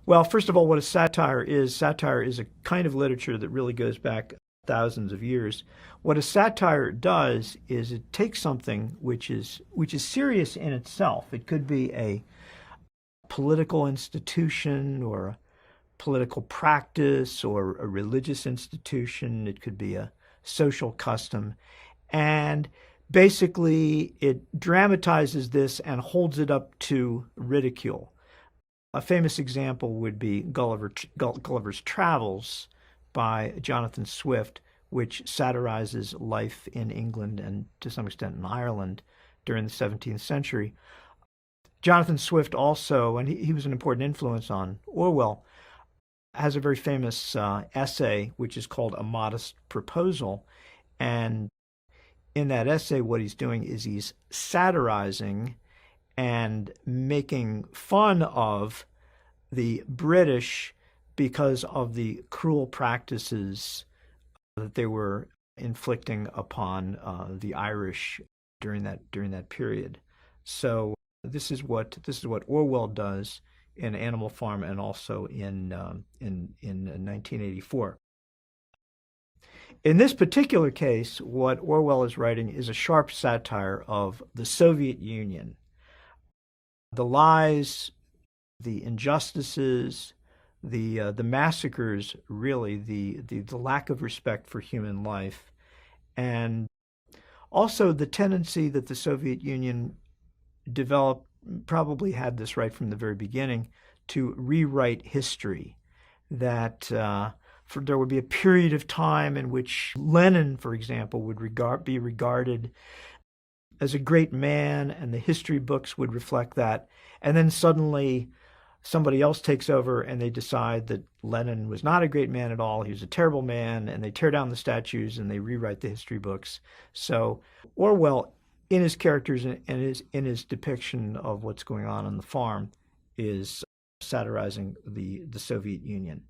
Well, first of all, what a satire is a kind of literature that really goes back thousands of years. What a satire does is it takes something which is serious in itself. It could be a political institution or a political practice or a religious institution. It could be a social custom. And basically, it dramatizes this and holds it up to ridicule. A famous example would be Gulliver's Travels by Jonathan Swift, which satirizes life in England and to some extent in Ireland during the 17th century. Jonathan Swift also, and he was an important influence on Orwell, has a very famous essay which is called A Modest Proposal. And in that essay, what he's doing is he's satirizing and making fun of the British because of the cruel practices that they were inflicting upon the Irish during that period. So this is what Orwell does in Animal Farm and also in 1984. In this particular case, what Orwell is writing is a sharp satire of the Soviet Union. The lies, the injustices, the massacres, really, the lack of respect for human life, and also the tendency that the Soviet Union developed, probably had this right from the very beginning, to rewrite history. That there would be a period of time in which Lenin, for example, would be regarded as a great man, and the history books would reflect that. And then suddenly somebody else takes over and they decide that Lenin was not a great man at all. He was a terrible man, and they tear down the statues and they rewrite the history books. So Orwell, in his characters and in his depiction of what's going on the farm, is satirizing the Soviet Union.